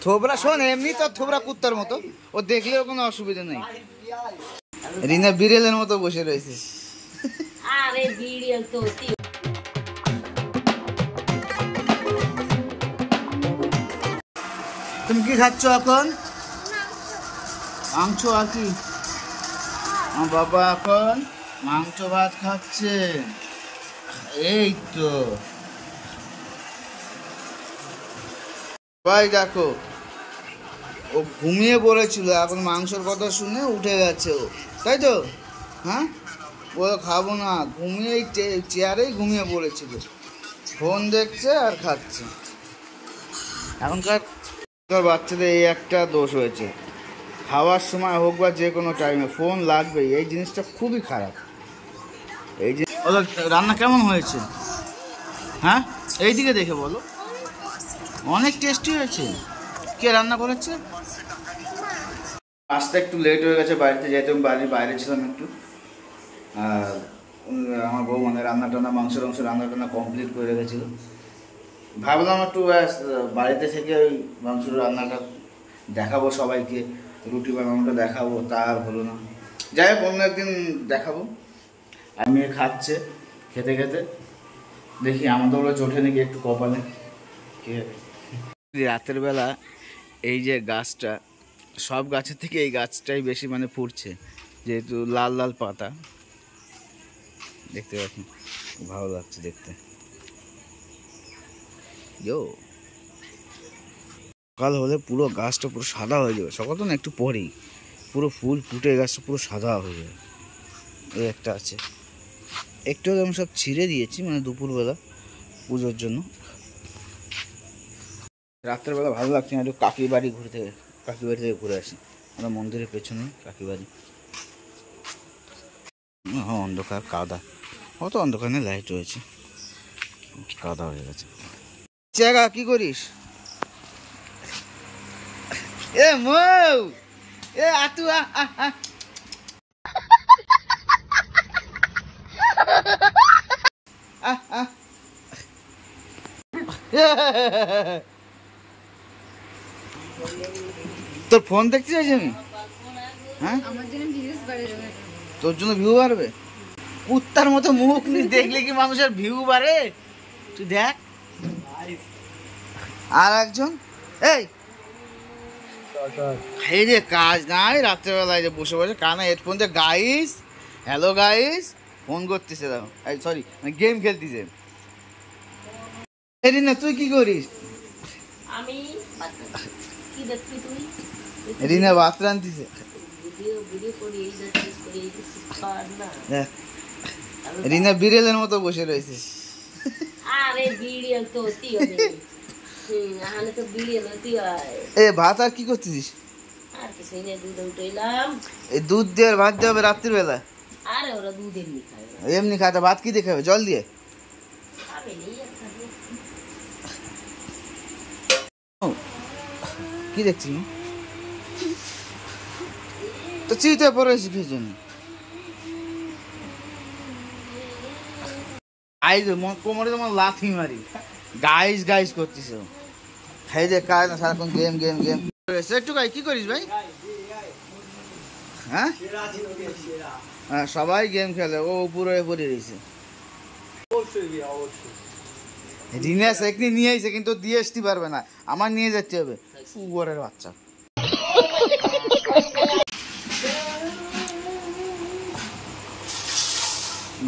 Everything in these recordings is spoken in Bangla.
থোবরা শোন, এমনি তো থোবরা কুত্তার মতো, ও দেখলেও কোনো অসুবিধা নেই। রিনা বিড়েলের মতো বসে রয়েছে। আরে বিড়েল তো তুমি কি খাচ্ছ এখন? মাংস। আর কি? আমার বাবা এখন মাংস ভাত খাচ্ছে। এই তো ভাই দেখো, ও ঘুমিয়ে পড়েছিল, এখন মাংসের কথা শুনে উঠে গেছে ও, তাই তো? হ্যাঁ, ও খাবো না, ঘুমিয়ে চেয়ারেই ঘুমিয়ে পড়েছিল, ফোন দেখছে আর খাচ্ছে। এখনকার বাচ্চাদের এই একটা দোষ হয়েছে, খাওয়ার সময় হোক বা যে কোনো টাইমে ফোন লাগবেই। এই জিনিসটা খুবই খারাপ। এই যে রান্না কেমন হয়েছে? হ্যাঁ, এই দিকে দেখে বলো। অনেক টেস্টি হয়েছে। কে রান্না করেছে? আসতে একটু লেট হয়ে গেছে, বাড়িতে যেতে আমি বাড়ির বাইরে ছিলাম একটু। আর আমার বউ মানে রান্না টান্না মাংস রান্না কমপ্লিট করে রেখেছিল। ভাবলাম একটু বাড়িতে থেকে ওই মাংস রান্নাটা দেখাবো সবাইকে, রুটি বানানোটা দেখাবো, তা আর হলো না। যাই হোক, অন্য একদিন দেখাবো। আমি খাচ্ছে, খেতে খেতে দেখি আমাদের ওরা চোখে নাকি একটু কপালে। রাতের বেলা এই যে গাছটা, সব গাছের থেকে এই গাছটাই বেশি মানে ফুটছে, যেহেতু লাল লাল পাতা দেখতে পাচ্ছি, ভালো লাগছে দেখতে। সকাল হলে পুরো গাছটা পুরো সাদা হয়ে যাবে, সকাল তো না একটু পরেই পুরো ফুল ফুটে গাছটা পুরো সাদা হয়ে যাবে। এই একটা আছে, একটু আমি সব ছিঁড়ে দিয়েছি মানে দুপুরবেলা পুজোর জন্য। রাত্রেবেলা ভালো লাগছে না, একটু কাকি বাড়ি থেকে ঘুরে আসি। আমরা মন্দিরের পেছনে কাকি বাড়ি। অন্ধকার কাদা, অত অন্ধকার নেই, লাইট রয়েছে, কাদা হয়ে গেছে। জায়গা কি করিস? এ মৌ, এ আতু তোর ফোন দেখতে চাইছি আমি। হ্যাঁ, তোর জন্য ভিউ বাড়বে? কুত্তার মতো মুখ নি দেখলে কি মানুষের ভিউ বাড়ে? তুই দেখ। আর একজন, এই যে কাজ নাই, রাত্রেবেলায় যে বসে বসে কানে হেডফোন দিয়ে গাইস, হ্যালো গাইস ফোন করতেছে, সরি গেম খেলতেছে। রিনা তুই কি করিস? আমি কি দেখছি তুই? রিনা ভাত রান্তিছে। রিনা বিড়েলের মতো বসে রয়েছে। আরে বিড়েল তো এ ভাত আর কি করতেছিস? আর কিছু নেই, দুধ উঠাইলাম। এই দুধ দিয়ে ভাত দিয়ে হবে রাত্রির বেলা? আরে ওরা দুধ এমনি খায়। এমনি খায়? ভাত কি দিয়ে খাবে? জল দিয়ে? কি দেখছিস তো? চিতে পড়েছি কি জন্য? কোমরে তোমার লাথি মারি, গাইস গাইস করছিস। খাই দে কাজ না, সারাক্ষণ গেম গেম গেম। একটু গাই কি করিস ভাই? হ্যাঁ, সবাই গেম খেলে, ও উপরে পড়ে রয়েছে। রিনা একদিন নিয়ে আইছে কিন্তু দিয়ে আসতে পারবে না, আমার নিয়ে যেতে হবে। শুয়োরের বাচ্চা।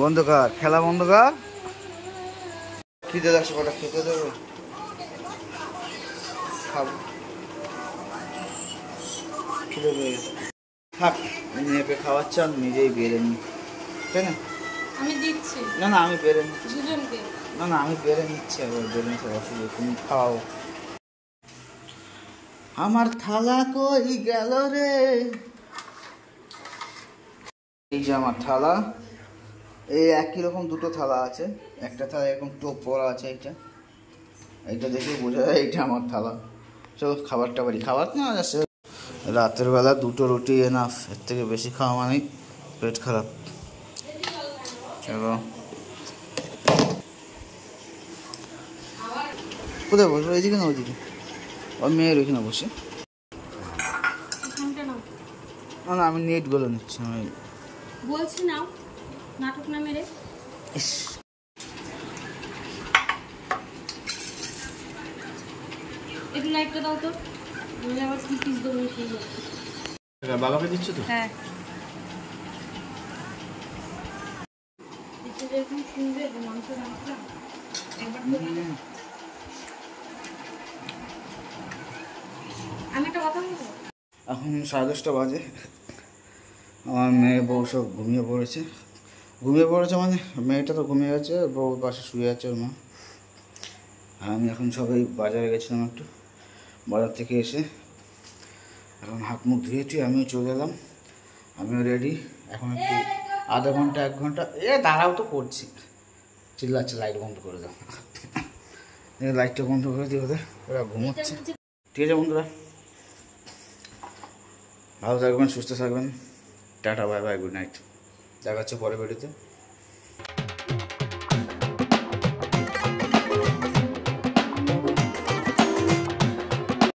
বন্ধ কর, খেলা বন্ধ কর। খিদে লাগছে, কটা খেতে দেবে? খাবো, খিদে পেয়ে থাক। মেয়েকে খাওয়াচ্ছে, আমি নিজেই বেড়ে নি, তাই না? আমি দিচ্ছি। না না, আমি বেড়ে নিচ্ছি। দুজনকে? না না, আমি বেড়ে নিচ্ছি। আবার বেড়ে নিচ্ছে অসুবিধা, তুমি খাও। আমার থালা কই গেল রে? এই যে আমার থালা, এই একই রকম দুটো থালা আছে। একটা থালা এরকম টোপ পড়া আছে, এইটা দেখে বোঝা যায় এইটা আমার থালা। চলো খাবারটা বাড়ি, খাবার না যাচ্ছে। রাতের বেলা দুটো রুটি এনাফ, এর থেকে বেশি খাওয়া মানে পেট খারাপ। চলো, কোথায় বসবো? এইদিকে না ওইদিকে? ওর মেয়ের ওইখানে বসে। এখানটা নাও, না না, আমি নেটগুলো নিচ্ছি। আমি বলছি নাও, নাটক না মেরে। ইস, একটু লাইটটা দাও তো, নইলে আবার কি পিস দেবো সেই জন্য। বাবাকে দিচ্ছ তো? হ্যাঁ, এটা যেরকম শুনবে মাংস রান্না একবার করে। আমি একটা কথা বলবো, এখন 10:30 বাজে। আমার মেয়ে বউ সব ঘুমিয়ে পড়েছে। ঘুমিয়ে পড়েছে মানে মেয়েটা তো ঘুমিয়ে গেছে, বউ পাশে শুয়ে আছে ওর মা। আর আমি এখন সবাই বাজারে গেছিলাম একটু, বাজার থেকে এসে এখন হাত মুখ ধুয়েছি, আমিও চলে এলাম। আমিও রেডি। এখন একটু আধা ঘন্টা 1 ঘন্টা দাঁড়াও তো করছি, চিল্লাচ্ছে লাইট বন্ধ করে দাও। লাইটটা বন্ধ করে দিই, ওদের ওরা ঘুমোচ্ছে। ঠিক আছে বন্ধুরা, ভালো থাকবেন, সুস্থ থাকবেন। Tata, bye bye, good night. দেখা হচ্ছে পরের ভিডিওতে।